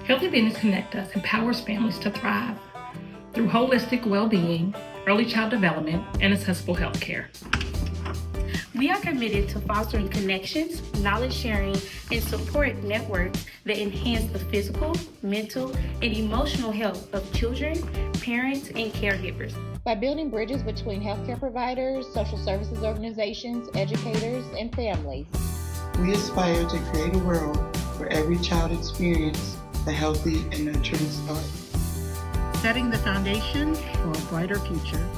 Healthy Beginnings Connect Us empowers families to thrive through holistic well-being, early child development, and accessible health care. We are committed to fostering connections, knowledge sharing, and support networks that enhance the physical, mental, and emotional health of children, parents, and caregivers. By building bridges between healthcare providers, social services organizations, educators, and families, we aspire to create a world where every child experiences a healthy and nurturing start. Setting the foundation for a brighter future.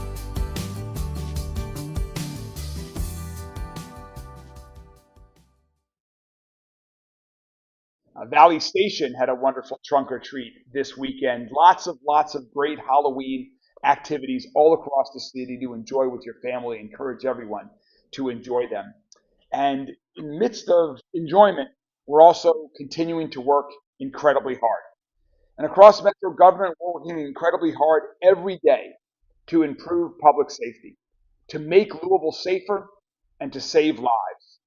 Valley Station had a wonderful trunk or treat this weekend. Lots of great Halloween activities all across the city to enjoy with your family. Encourage everyone to enjoy them. And in the midst of enjoyment, we're also continuing to work incredibly hard. And across Metro government, we're working incredibly hard every day to improve public safety, to make Louisville safer, and to save lives.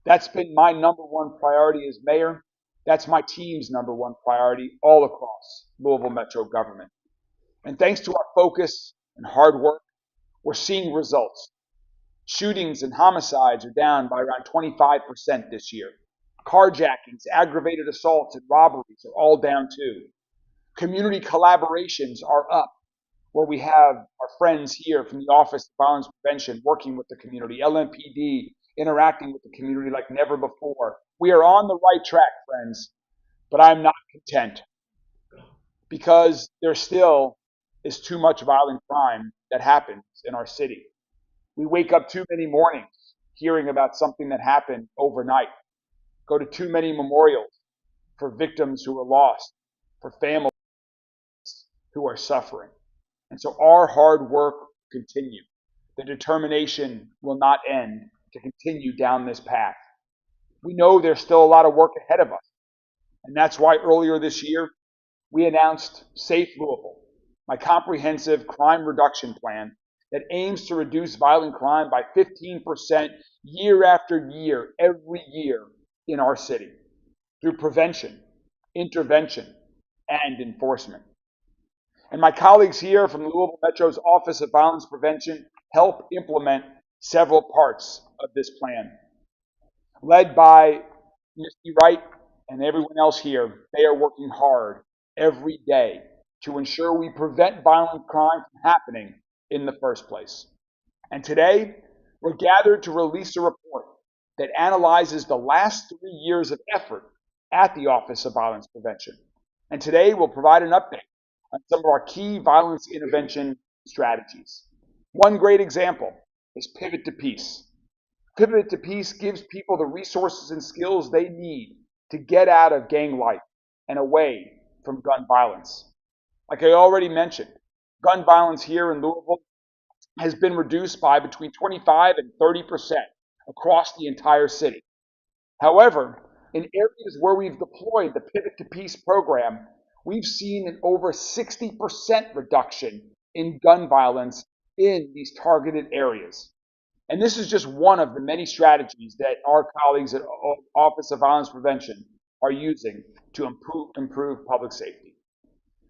That's been my number one priority as mayor. That's my team's number one priority all across Louisville Metro government. And thanks to our focus and hard work, we're seeing results. Shootings and homicides are down by around 25% this year. Carjackings, aggravated assaults, and robberies are all down too. Community collaborations are up, where we have our friends here from the Office of Violence Prevention working with the community, LMPD interacting with the community like never before. We are on the right track, friends, but I'm not content because there still is too much violent crime that happens in our city. We wake up too many mornings hearing about something that happened overnight, go to too many memorials for victims who are lost, for families who are suffering. And so our hard work will continue. The determination will not end to continue down this path. We know there's still a lot of work ahead of us. And that's why earlier this year, we announced Safe Louisville, my comprehensive crime reduction plan that aims to reduce violent crime by 15% year after year, every year in our city, through prevention, intervention, and enforcement. And my colleagues here from the Louisville Metro's Office of Violence Prevention help implement several parts of this plan. Led by Misty Wright and everyone else here, they are working hard every day to ensure we prevent violent crime from happening in the first place. And today, we're gathered to release a report that analyzes the last 3 years of effort at the Office of Violence Prevention. And today, we'll provide an update on some of our key violence intervention strategies. One great example is Pivot to Peace. Pivot to Peace gives people the resources and skills they need to get out of gang life and away from gun violence. Like I already mentioned, gun violence here in Louisville has been reduced by between 25 and 30% across the entire city. However, in areas where we've deployed the Pivot to Peace program, we've seen an over 60% reduction in gun violence in these targeted areas. And this is just one of the many strategies that our colleagues at Office of Violence Prevention are using to improve public safety.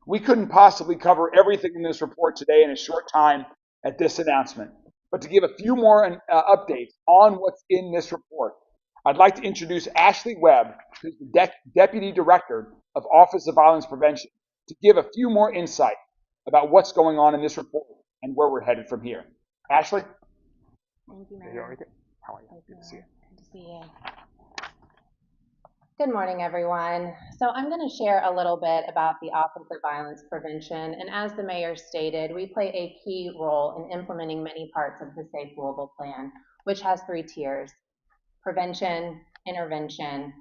We couldn't possibly cover everything in this report today in a short time at this announcement, but to give a few more updates on what's in this report, I'd like to introduce Ashley Webb, who's the Deputy Director of Office of Violence Prevention, to give a few more insight about what's going on in this report and where we're headed from here. Ashley? Thank you, Are you all Mayor. right? How are you? Good to see you. Good to see you. Good morning, everyone. So I'm going to share a little bit about the Office of Violence Prevention. And as the mayor stated, we play a key role in implementing many parts of the Safe Louisville Plan, which has 3 tiers: prevention, intervention,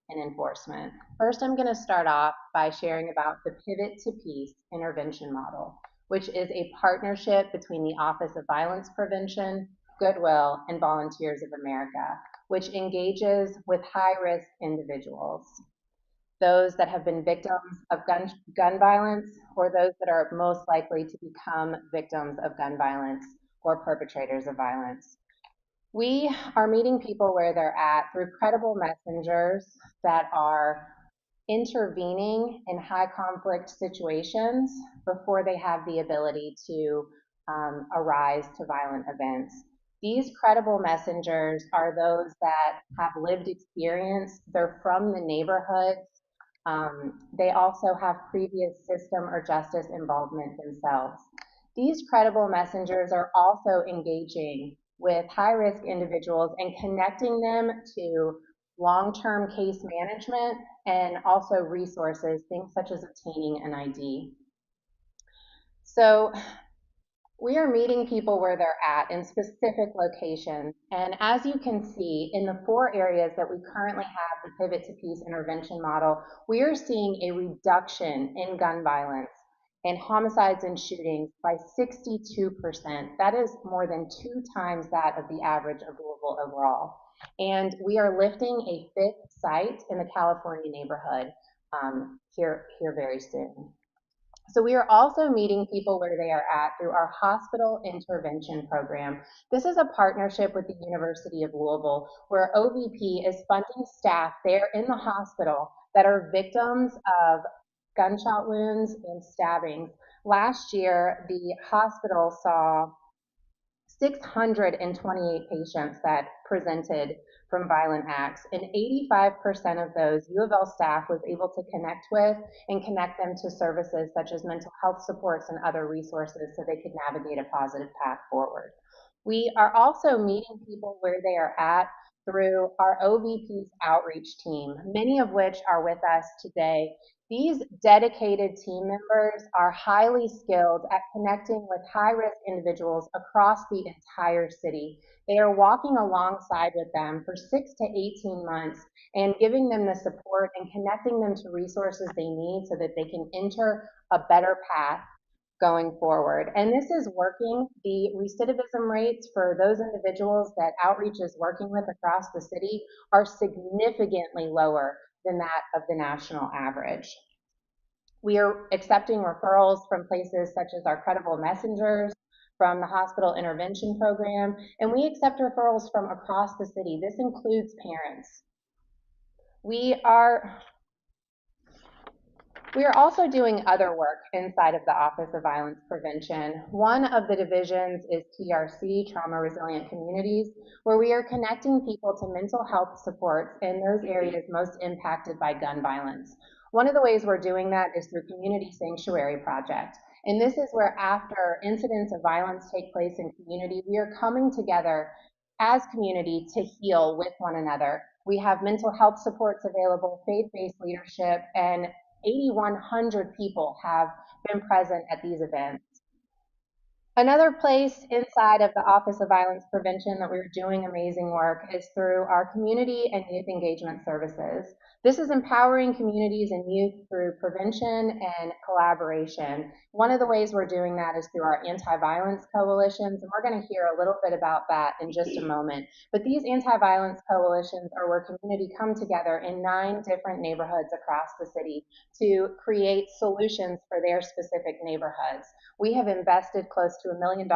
and enforcement. First, I'm going to start off by sharing about the Pivot to Peace intervention model, which is a partnership between the Office of Violence Prevention, Goodwill, and Volunteers of America, which engages with high-risk individuals, those that have been victims of gun violence, or those that are most likely to become victims of gun violence or perpetrators of violence. We are meeting people where they're at through credible messengers that are intervening in high conflict situations before they have the ability to arise to violent events. These credible messengers are those that have lived experience. They're from the neighborhoods. They also have previous system or justice involvement themselves. These credible messengers are also engaging with high-risk individuals and connecting them to long-term case management and also resources, things such as obtaining an ID. So we are meeting people where they're at in specific locations. And as you can see, in the 4 areas that we currently have the Pivot to Peace intervention model, we are seeing a reduction in gun violence and homicides and shootings by 62%. That is more than 2 times that of the average of Louisville overall. And we are lifting a 5th site in the California neighborhood here very soon. So we are also meeting people where they are at through our hospital intervention program. This is a partnership with the University of Louisville where OVP is funding staff there in the hospital that are victims of gunshot wounds and stabbings. Last year, the hospital saw 628 patients that presented from violent acts, and 85% of those U of L staff was able to connect with and connect them to services such as mental health supports and other resources so they could navigate a positive path forward. We are also meeting people where they are at through our OVP's outreach team, many of which are with us today. These dedicated team members are highly skilled at connecting with high-risk individuals across the entire city. They are walking alongside with them for 6 to 18 months and giving them the support and connecting them to resources they need so that they can enter a better path going forward. And this is working. The recidivism rates for those individuals that outreach is working with across the city are significantly lower than that of the national average. We are accepting referrals from places such as our credible messengers, from the hospital intervention program, and we accept referrals from across the city. This includes parents. We are also doing other work inside of the Office of Violence Prevention. One of the divisions is TRC, Trauma Resilient Communities, where we are connecting people to mental health supports in those areas most impacted by gun violence. One of the ways we're doing that is through Community Sanctuary Project. And this is where after incidents of violence take place in community, we are coming together as community to heal with one another. We have mental health supports available, faith-based leadership, and 8,100 people have been present at these events. Another place inside of the Office of Violence Prevention that we're doing amazing work is through our community and youth engagement services. This is empowering communities and youth through prevention and collaboration. One of the ways we're doing that is through our anti-violence coalitions, and we're going to hear a little bit about that in just a moment. But these anti-violence coalitions are where community come together in 9 different neighborhoods across the city to create solutions for their specific neighborhoods. We have invested close to $1 million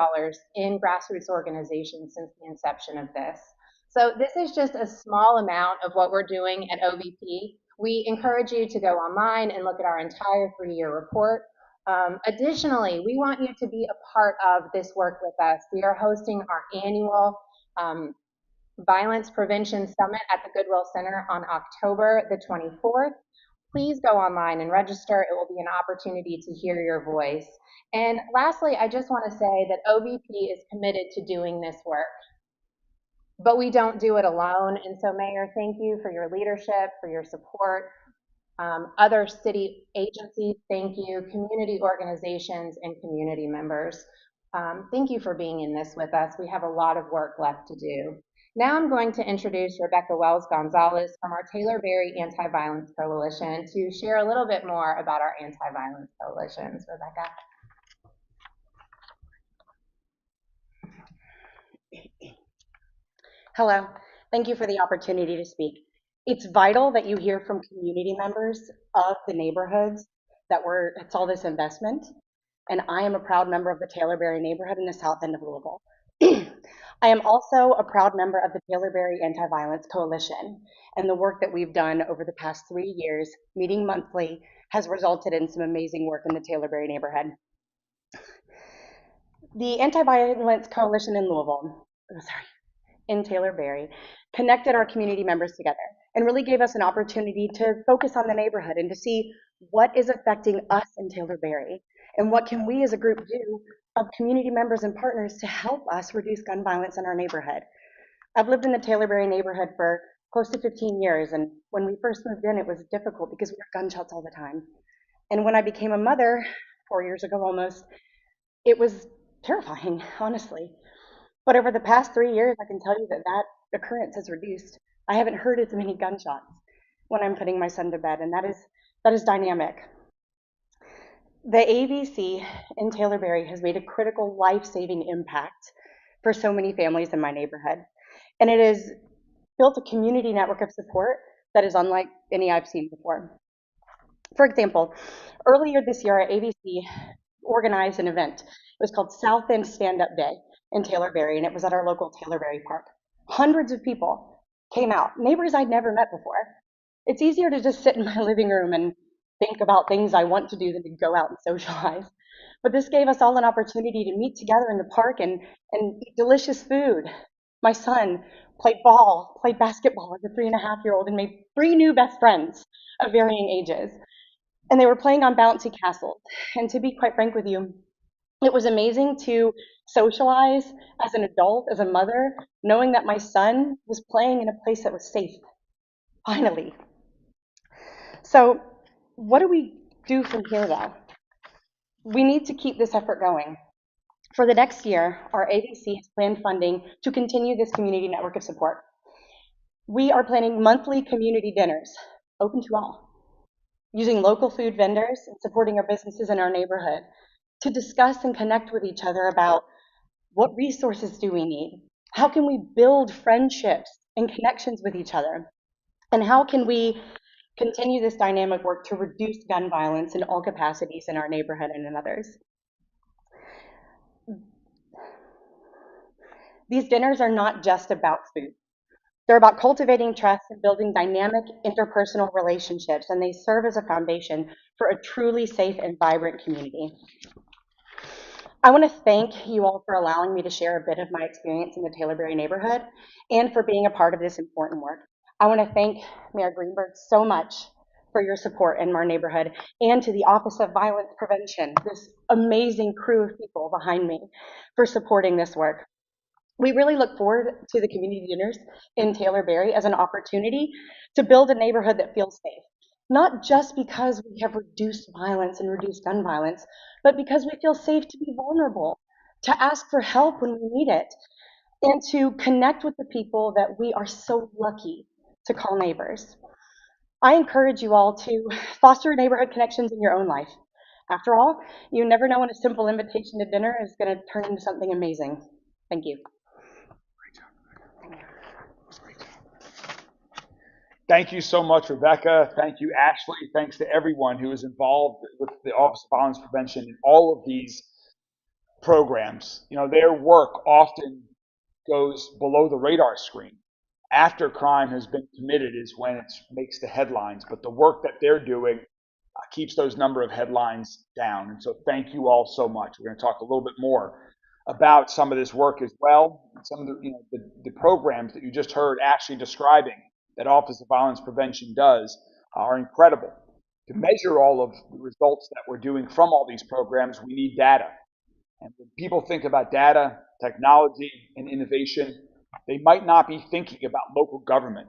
in grassroots organizations since the inception of this. So this is just a small amount of what we're doing at OVP. We encourage you to go online and look at our entire 3-year report. Additionally, we want you to be a part of this work with us. We are hosting our annual Violence Prevention Summit at the Goodwill Center on October the 24th. Please go online and register. It will be an opportunity to hear your voice. And lastly, I just want to say that OVP is committed to doing this work. But we don't do it alone. And so, Mayor, thank you for your leadership, for your support. Other city agencies, thank you. Community organizations and community members, thank you for being in this with us. We have a lot of work left to do. Now I'm going to introduce Rebecca Wells-Gonzalez from our Taylor-Berry Anti-Violence Coalition to share a little bit more about our anti-violence coalitions. Rebecca. Hello, thank you for the opportunity to speak. It's vital that you hear from community members of the neighborhoods that it's all this investment. And I am a proud member of the Taylor-Berry neighborhood in the south end of Louisville. I am also a proud member of the Taylorberry Anti-Violence Coalition, and the work that we've done over the past 3 years, meeting monthly, has resulted in some amazing work in the Taylorberry neighborhood. The Anti-Violence Coalition in in Taylorberry, connected our community members together and really gave us an opportunity to focus on the neighborhood and to see what is affecting us in Taylorberry and what can we as a group do of community members and partners to help us reduce gun violence in our neighborhood. I've lived in the Taylorberry neighborhood for close to 15 years, and when we first moved in, it was difficult because we heard gunshots all the time. And when I became a mother 4 years ago almost, it was terrifying, honestly. But over the past 3 years, I can tell you that that occurrence has reduced. I haven't heard as many gunshots when I'm putting my son to bed, and that is dynamic. The AVC in Taylorberry has made a critical life-saving impact for so many families in my neighborhood, and it has built a community network of support that is unlike any I've seen before. For example, earlier this year, our AVC organized an event. It was called South End Stand-Up Day in Taylorberry, and it was at our local Taylorberry Park. Hundreds of people came out, neighbors I'd never met before. It's easier to just sit in my living room and think about things I want to do than to go out and socialize. But this gave us all an opportunity to meet together in the park and eat delicious food. My son played basketball as a 3.5-year-old and made 3 new best friends of varying ages. And they were playing on bouncy castles. And to be quite frank with you, it was amazing to socialize as an adult, as a mother, knowing that my son was playing in a place that was safe, finally. So what do we do from here, though? We need to keep this effort going. For the next year, our AVC has planned funding to continue this community network of support. We are planning monthly community dinners, open to all, using local food vendors and supporting our businesses in our neighborhood to discuss and connect with each other about what resources do we need, how can we build friendships and connections with each other, and how can we continue this dynamic work to reduce gun violence in all capacities in our neighborhood and in others. These dinners are not just about food. They're about cultivating trust and building dynamic interpersonal relationships, and they serve as a foundation for a truly safe and vibrant community. I want to thank you all for allowing me to share a bit of my experience in the Taylorberry neighborhood and for being a part of this important work. I want to thank Mayor Greenberg so much for your support in our neighborhood, and to the Office of Violence Prevention, this amazing crew of people behind me, for supporting this work. We really look forward to the community dinners in Taylorberry as an opportunity to build a neighborhood that feels safe, not just because we have reduced violence and reduced gun violence, but because we feel safe to be vulnerable, to ask for help when we need it, and to connect with the people that we are so lucky to call neighbors. I encourage you all to foster neighborhood connections in your own life. After all, you never know when a simple invitation to dinner is going to turn into something amazing. Thank you. Thank you so much, Rebecca. Thank you, Ashley. Thanks to everyone who is involved with the Office of Violence Prevention in all of these programs. You know, their work often goes below the radar screen. After crime has been committed is when it makes the headlines, but the work that they're doing keeps those number of headlines down. And so thank you all so much. We're going to talk a little bit more about some of this work as well. Some of the programs that you just heard Ashley describing that Office of Violence Prevention does are incredible. To measure all of the results that we're doing from all these programs, we need data. And when people think about data, technology, and innovation, they might not be thinking about local government.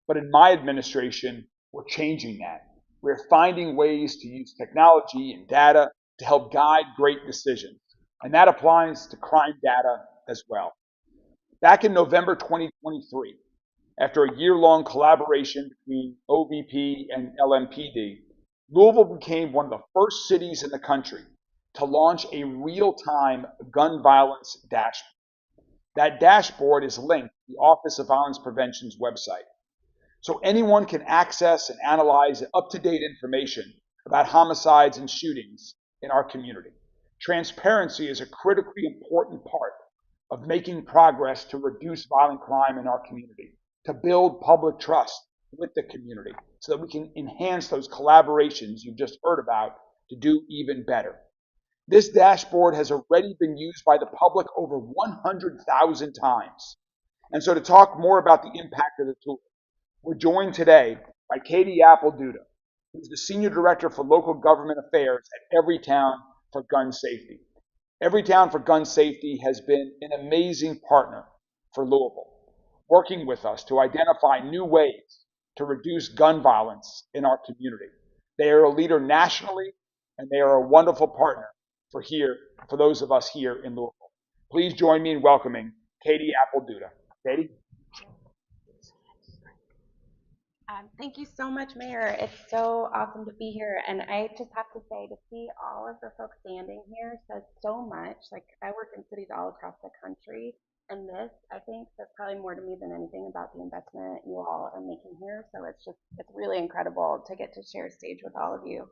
But in my administration, we're changing that. We're finding ways to use technology and data to help guide great decisions. And that applies to crime data as well. Back in November 2023, after a year-long collaboration between OVP and LMPD, Louisville became one of the first cities in the country to launch a real-time gun violence dashboard. That dashboard is linked to the Office of Violence Prevention's website. So anyone can access and analyze up-to-date information about homicides and shootings in our community. Transparency is a critically important part of making progress to reduce violent crime in our community, to build public trust with the community so that we can enhance those collaborations you've just heard about to do even better. This dashboard has already been used by the public over 100,000 times. And so to talk more about the impact of the tool, we're joined today by Katie Appleduda, who's the Senior Director for Local Government Affairs at Everytown for Gun Safety. Everytown for Gun Safety has been an amazing partner for Louisville, working with us to identify new ways to reduce gun violence in our community. They are a leader nationally, and they are a wonderful partner for those of us here in Louisville. Please join me in welcoming Katie Appleduda. Katie? Thank you so much, Mayor. It's so awesome to be here. And I just have to say, to see all of the folks standing here says so much. Like, I work in cities all across the country, and this, I think, says probably more to me than anything about the investment you all are making here. So it's really incredible to get to share stage with all of you.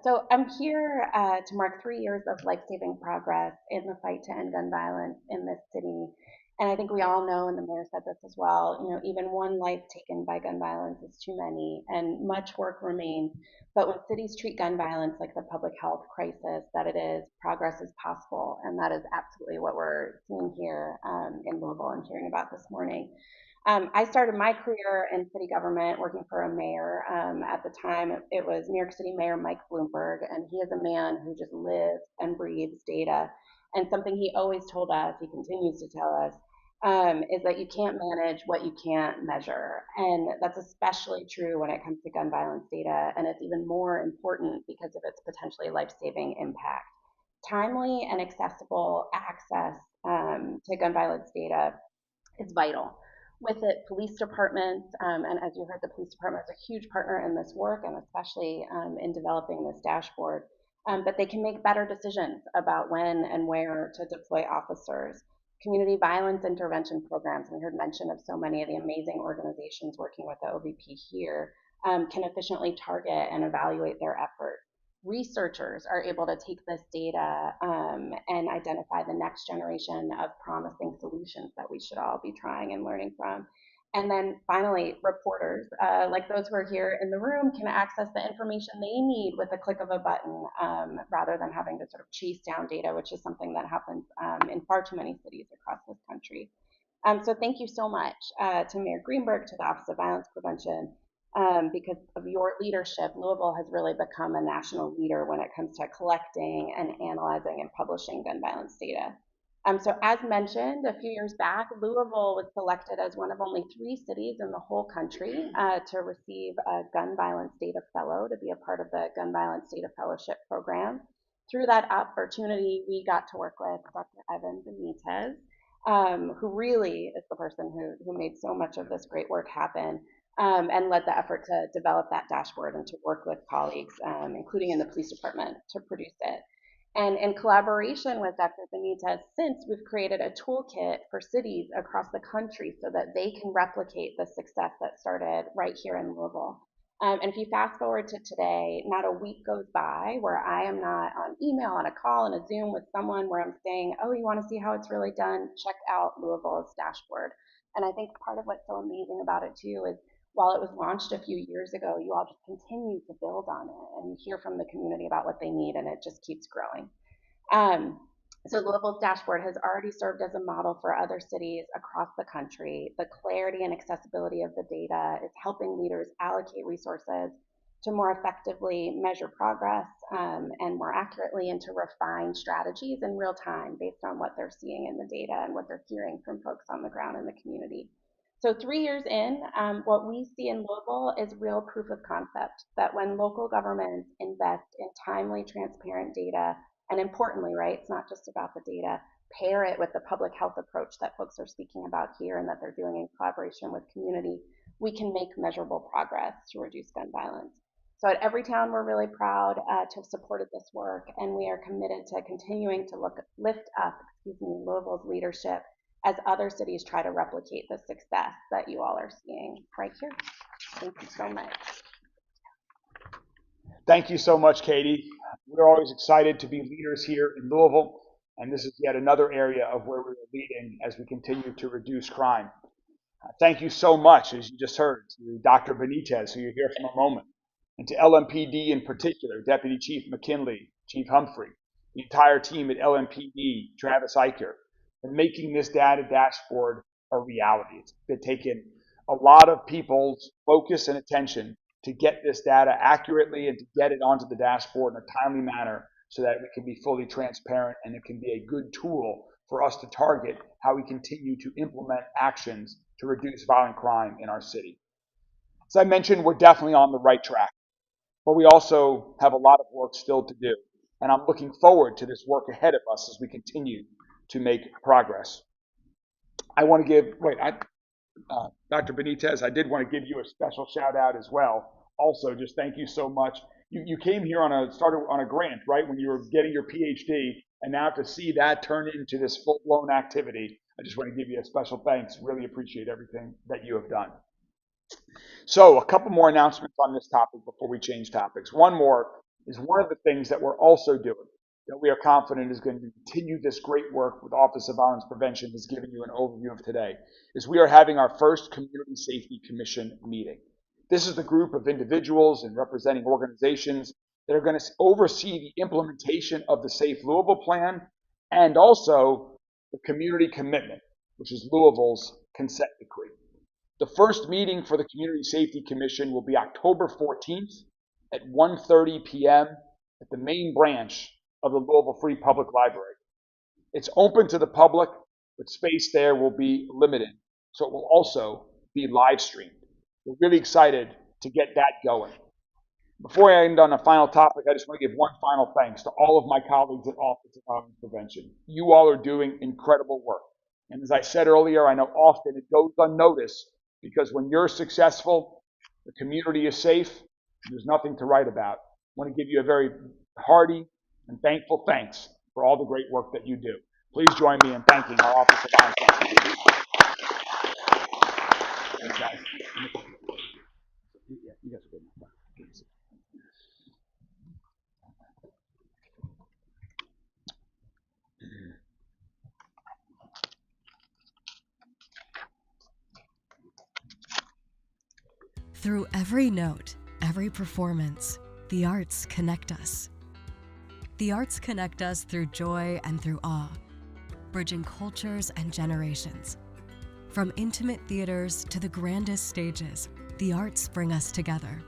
So I'm here to mark 3 years of life-saving progress in the fight to end gun violence in this city. And I think we all know, and the mayor said this as well, even one life taken by gun violence is too many, and much work remains. But when cities treat gun violence like the public health crisis that it is, progress is possible, and that is absolutely what we're seeing here in Louisville and hearing about this morning. I started my career in city government working for a mayor. At the time, it was New York City Mayor Mike Bloomberg, and he is a man who just lives and breathes data. And something he always told us, he continues to tell us, is that you can't manage what you can't measure. And that's especially true when it comes to gun violence data, and it's even more important because of its potentially life-saving impact. Timely and accessible access to gun violence data is vital. With it, police departments, and as you heard, the police department is a huge partner in this work, and especially in developing this dashboard. But they can make better decisions about when and where to deploy officers. Community violence intervention programs, we heard mention of so many of the amazing organizations working with the OVP here, can efficiently target and evaluate their efforts. Researchers are able to take this data and identify the next generation of promising solutions that we should all be trying and learning from. And then finally, reporters, like those who are here in the room, can access the information they need with the click of a button rather than having to sort of chase down data, which is something that happens in far too many cities across this country. So thank you so much to Mayor Greenberg, to the Office of Violence Prevention. Because of your leadership, Louisville has really become a national leader when it comes to collecting and analyzing and publishing gun violence data. So as mentioned, a few years back, Louisville was selected as one of only 3 cities in the whole country to receive a Gun Violence Data Fellow, to be a part of the Gun Violence Data Fellowship Program. Through that opportunity, we got to work with Dr. Evan Benitez, who really is the person who made so much of this great work happen. And led the effort to develop that dashboard and to work with colleagues, including in the police department, to produce it. And in collaboration with Dr. Benitez, since we've created a toolkit for cities across the country so that they can replicate the success that started right here in Louisville. And if you fast forward to today, not a week goes by where I am not on email, on a call, on a Zoom with someone where I'm saying, oh, you want to see how it's really done? Check out Louisville's dashboard. And I think part of what's so amazing about it too is while it was launched a few years ago, you all just continue to build on it and hear from the community about what they need, and it just keeps growing. So Louisville's dashboard has already served as a model for other cities across the country. The clarity and accessibility of the data is helping leaders allocate resources to more effectively measure progress and more accurately, and to refine strategies in real time based on what they're seeing in the data and what they're hearing from folks on the ground in the community. So 3 years in, what we see in Louisville is real proof of concept that when local governments invest in timely, transparent data, and importantly, right, it's not just about the data, pair it with the public health approach that folks are speaking about here and that they're doing in collaboration with community, we can make measurable progress to reduce gun violence. So at Everytown, we're really proud to have supported this work, and we are committed to continuing to lift up Louisville's leadership as other cities try to replicate the success that you all are seeing right here. Thank you so much. Thank you so much, Katie. We're always excited to be leaders here in Louisville. And this is yet another area of where we are leading as we continue to reduce crime. Thank you so much, as you just heard, to Dr. Benitez, who you'll hear from in a moment, and to LMPD in particular, Deputy Chief McKinley, Chief Humphrey, the entire team at LMPD, Travis Eicher, and making this data dashboard a reality. It's been taken a lot of people's focus and attention to get this data accurately and to get it onto the dashboard in a timely manner so that it can be fully transparent and it can be a good tool for us to target how we continue to implement actions to reduce violent crime in our city. As I mentioned, we're definitely on the right track, but we also have a lot of work still to do. And I'm looking forward to this work ahead of us as we continue to make progress. I want to give, Dr. Benitez, I did want to give you a special shout out as well. Also, just thank you so much. You came here started on a grant, right, when you were getting your PhD, and now to see that turn into this full-blown activity, I just want to give you a special thanks. Really appreciate everything that you have done. So a couple more announcements on this topic before we change topics. One more is one of the things that we're also doing that we are confident is going to continue this great work with Office of Violence Prevention has given you an overview of today, is we are having our first Community Safety Commission meeting. This is the group of individuals and representing organizations that are going to oversee the implementation of the Safe Louisville Plan and also the community commitment, which is Louisville's consent decree. The first meeting for the Community Safety Commission will be October 14th at 1:30 p.m. at the main branch of the Louisville Free Public Library. It's open to the public, but space there will be limited, so it will also be live streamed. We're really excited to get that going. Before I end on a final topic, I just want to give one final thanks to all of my colleagues at Office of Violence Prevention. You all are doing incredible work. And as I said earlier, I know often it goes unnoticed because when you're successful, the community is safe, and there's nothing to write about. I want to give you a very hearty and thankful thanks for all the great work that you do. Please join me in thanking our Office of Violence Prevention. Thanks, guys. You guys are good. Through every note, every performance, the arts connect us. The arts connect us through joy and through awe, bridging cultures and generations. From intimate theaters to the grandest stages, the arts bring us together,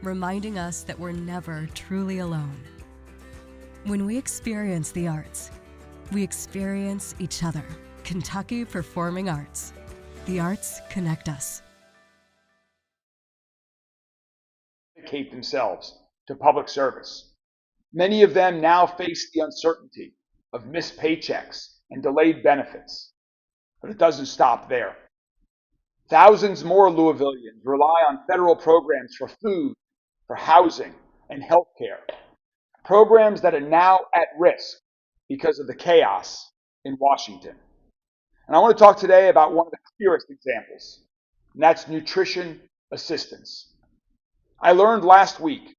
reminding us that we're never truly alone. When we experience the arts, we experience each other. Kentucky Performing Arts. The arts connect us. Dedicate themselves to public service. Many of them now face the uncertainty of missed paychecks and delayed benefits. But it doesn't stop there. Thousands more Louisvillians rely on federal programs for food, for housing, and health care. Programs that are now at risk because of the chaos in Washington. And I want to talk today about one of the clearest examples, and that's nutrition assistance. I learned last week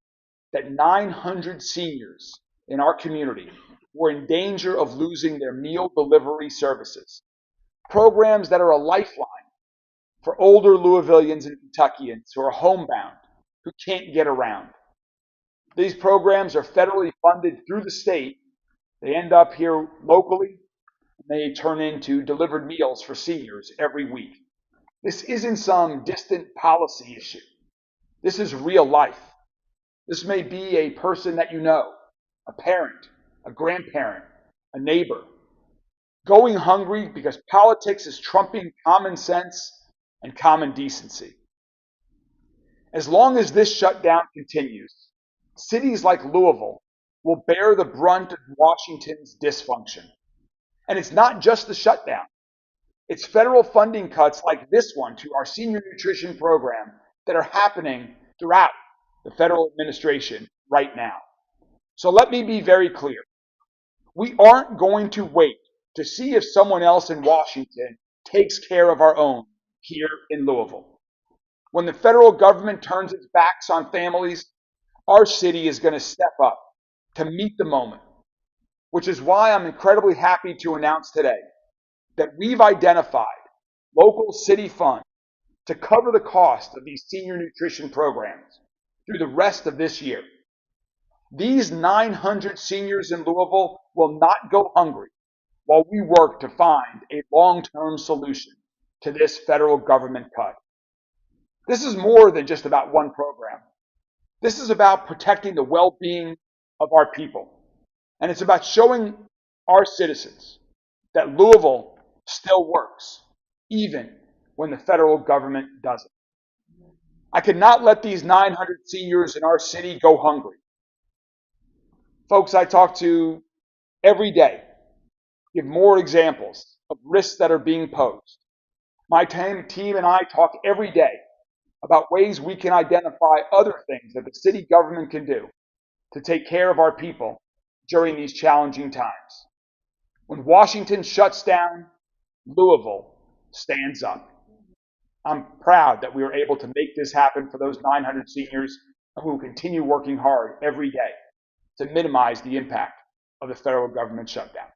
that 900 seniors in our community were in danger of losing their meal delivery services. Programs that are a lifeline for older Louisvillians and Kentuckians who are homebound, who can't get around. These programs are federally funded through the state. They end up here locally, and they turn into delivered meals for seniors every week. This isn't some distant policy issue. This is real life. This may be a person that you know, a parent, a grandparent, a neighbor, going hungry because politics is trumping common sense and common decency. As long as this shutdown continues, cities like Louisville will bear the brunt of Washington's dysfunction. And it's not just the shutdown. It's federal funding cuts like this one to our senior nutrition program that are happening throughout the federal administration right now. So let me be very clear. We aren't going to wait to see if someone else in Washington takes care of our own here in Louisville. When the federal government turns its backs on families, our city is going to step up to meet the moment. which is why I'm incredibly happy to announce today that we've identified local city funds to cover the cost of these senior nutrition programs through the rest of this year. These 900 seniors in Louisville will not go hungry while we work to find a long-term solution to this federal government cut. This is more than just about one program. This is about protecting the well-being of our people. And it's about showing our citizens that Louisville still works, even when the federal government doesn't. I could not let these 900 seniors in our city go hungry. Folks I talk to every day give more examples of risks that are being posed. My team and I talk every day about ways we can identify other things that the city government can do to take care of our people during these challenging times. When Washington shuts down, Louisville stands up. I'm proud that we were able to make this happen for those 900 seniors, and we will continue working hard every day to minimize the impact of the federal government shutdown.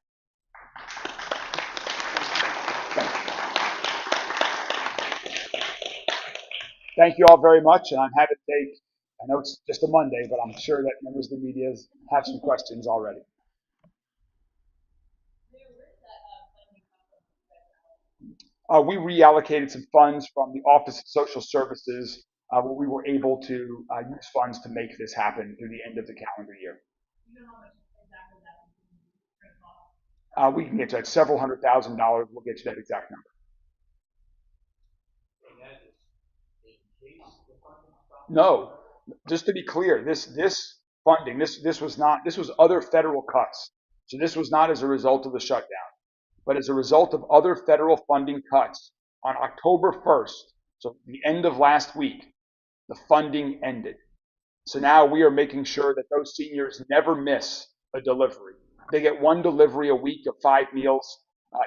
Thank you all very much, and I'm happy to take, I know it's just a Monday, but I'm sure that members of the media have some questions already. We reallocated some funds from the Office of Social Services where we were able to use funds to make this happen through the end of the calendar year. We can get you that several $100,000. We'll get you that exact number. No, just to be clear, this funding, this was other federal cuts. So this was not as a result of the shutdown, but as a result of other federal funding cuts. On October 1st, so the end of last week, the funding ended. So now we are making sure that those seniors never miss a delivery. They get one delivery a week of 5 meals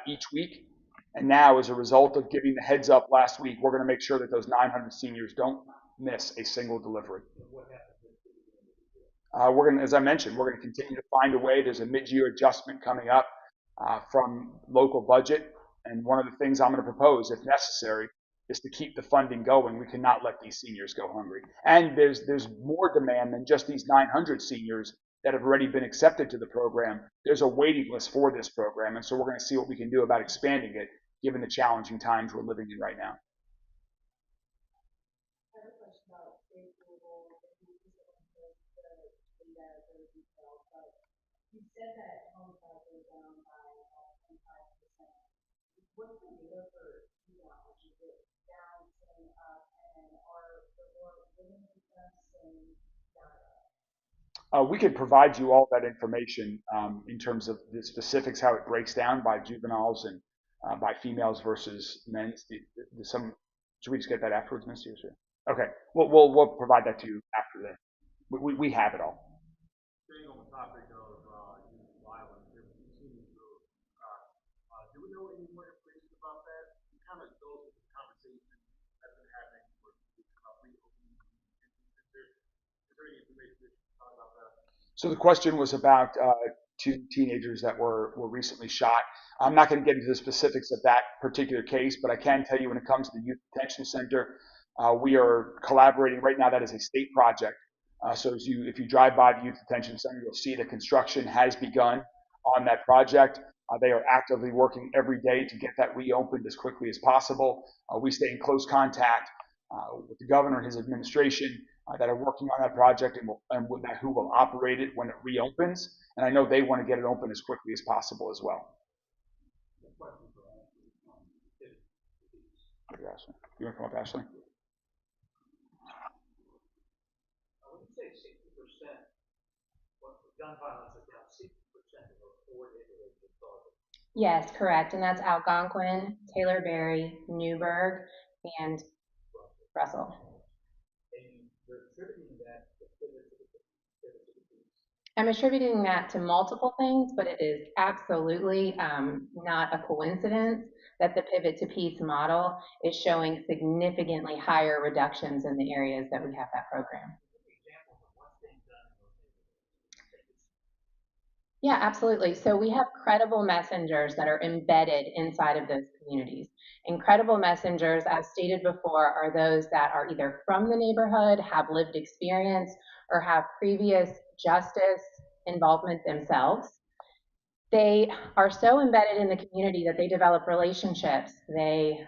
each week. And now, as a result of giving the heads up last week, we're going to make sure that those 900 seniors don't miss a single delivery. We're going to, as I mentioned, we're going to continue to find a way. There's a mid-year adjustment coming up from local budget. And one of the things I'm going to propose, if necessary, is to keep the funding going. We cannot let these seniors go hungry. And there's more demand than just these 900 seniors that have already been accepted to the program. There's a waiting list for this program. And so we're going to see what we can do about expanding it, given the challenging times we're living in right now. You said that home sales were down by 25%. What's the data for is it down, staying up, and are the more women staying down? We could provide you all that information in terms of the specifics, how it breaks down by juveniles and by females versus men. Should we just get that afterwards, Mr. Sure. Okay, we'll provide that to you after that. We have it all. Staying on the topic of youth violence, do we know any more information about that? It kind of goes with the conversation that's been happening with reopening. Is there any information that you can talk about that? So the question was about 2 teenagers that were recently shot. I'm not going to get into the specifics of that particular case, but I can tell you when it comes to the Youth Detention Center, we are collaborating right now. That is a state project. So if you drive by the Youth Detention Center, you'll see the construction has begun on that project. They are actively working every day to get that reopened as quickly as possible. We stay in close contact with the governor and his administration that are working on that project and who will operate it when it reopens. And I know they want to get it open as quickly as possible as well. You want to come up, Ashley? When you say 60%, gun violence is down 60% of the 4 neighborhoods you target. Yes, correct. And that's Algonquin, Taylor Berry, Newburgh, and Russell. And you're attributing that to pivot to the peace. I'm attributing that to multiple things, but it is absolutely not a coincidence that the Pivot to Peace model is showing significantly higher reductions in the areas that we have that program. Yeah, absolutely. So we have credible messengers that are embedded inside of those communities. And credible messengers, as stated before, are those that are either from the neighborhood, have lived experience, or have previous justice involvement themselves. They are so embedded in the community that they develop relationships. They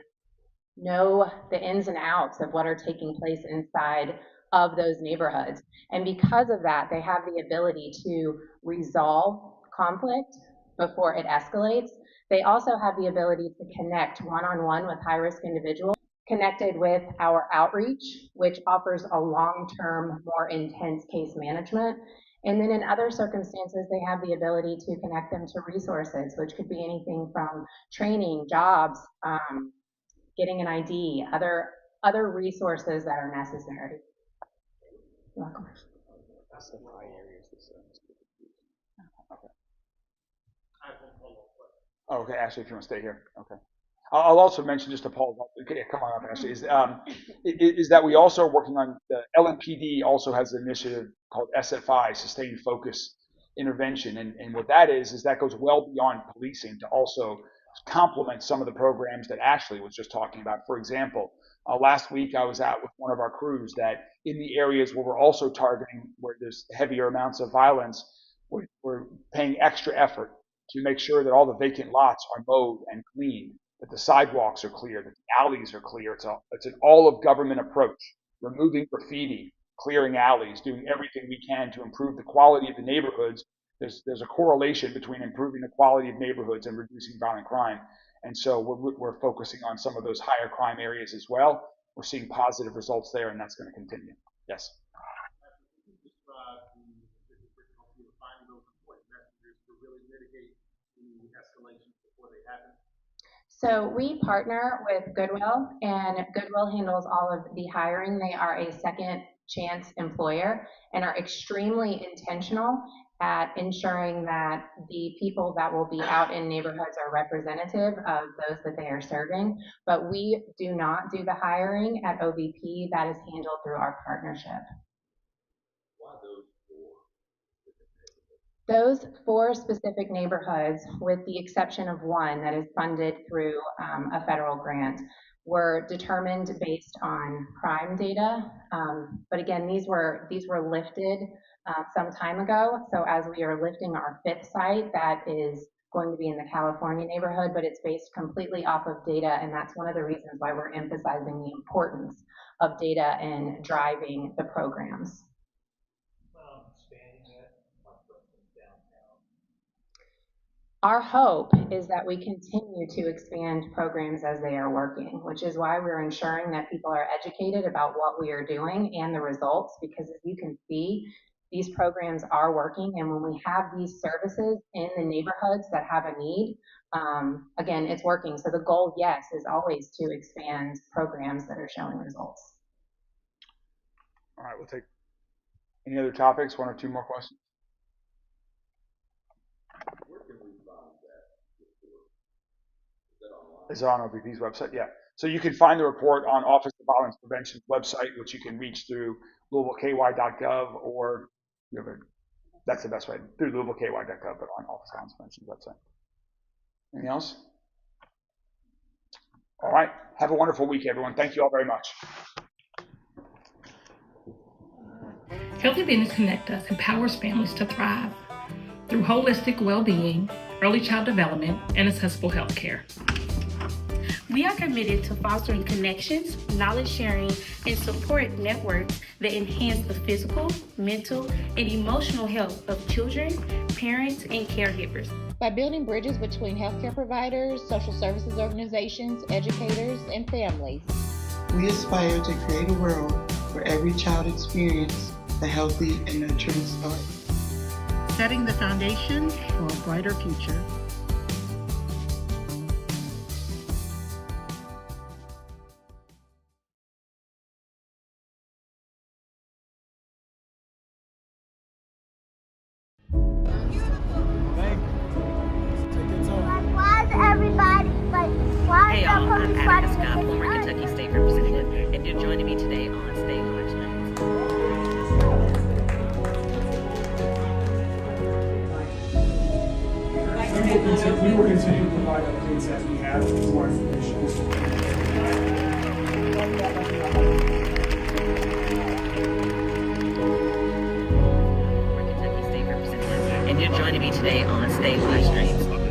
know the ins and outs of what are taking place inside of those neighborhoods. And because of that, they have the ability to resolve conflict before it escalates. They also have the ability to connect one-on-one with high-risk individuals, connected with our outreach, which offers a long-term, more intense case management. And then in other circumstances, they have the ability to connect them to resources, which could be anything from training, jobs, getting an ID, other resources that are necessary. You're welcome. Oh, okay, Ashley, if you want to stay here. Okay. I'll also mention, just to Paul, okay, come on up, Ashley, is that we also are working on, the LMPD also has an initiative called SFI, Sustained Focus Intervention. And what that is that goes well beyond policing to also complement some of the programs that Ashley was just talking about. For example, last week I was out with one of our crews that in the areas where we're also targeting where there's heavier amounts of violence, we're paying extra effort to make sure that all the vacant lots are mowed and cleaned, that the sidewalks are clear, that the alleys are clear. It's an all-of-government approach, removing graffiti, clearing alleys, doing everything we can to improve the quality of the neighborhoods. There's a correlation between improving the quality of neighborhoods and reducing violent crime. And so we're focusing on some of those higher crime areas as well. We're seeing positive results there, and that's going to continue. Yes. So we partner with Goodwill, and Goodwill handles all of the hiring. They are a second chance employer and are extremely intentional at ensuring that the people that will be out in neighborhoods are representative of those that they are serving. But we do not do the hiring at OVP. That is handled through our partnership. Those 4 specific neighborhoods, with the exception of one that is funded through a federal grant, were determined based on crime data. But again, these were lifted some time ago. So as we are lifting our 5th site, that is going to be in the California neighborhood, but it's based completely off of data, and that's one of the reasons why we're emphasizing the importance of data in driving the programs. Our hope is that we continue to expand programs as they are working, which is why we're ensuring that people are educated about what we are doing and the results, because as you can see, these programs are working. And when we have these services in the neighborhoods that have a need, again, it's working. So the goal, yes, is always to expand programs that are showing results. All right, we'll take any other topics, 1 or 2 more questions. Is it on OVP's website? Yeah. So you can find the report on Office of Violence Prevention's website, which you can reach through LouisvilleKY.gov, or that's the best way, through LouisvilleKY.gov, but on Office of Violence Prevention's website. Anything else? All right. Have a wonderful week, everyone. Thank you all very much. Healthy Business Connect Us empowers families to thrive through holistic well-being, early child development, and accessible health care. We are committed to fostering connections, knowledge sharing, and support networks that enhance the physical, mental, and emotional health of children, parents, and caregivers. By building bridges between healthcare providers, social services organizations, educators, and families, we aspire to create a world where every child experiences a healthy and nurturing start. Setting the foundation for a brighter future. Hey y'all, I'm Attica Scott, former Kentucky State Representative, and you're joining me today on State Election Night. we will continue to provide updates as we have more information. Kentucky State Representative, and you're joining me today on State Live Streams.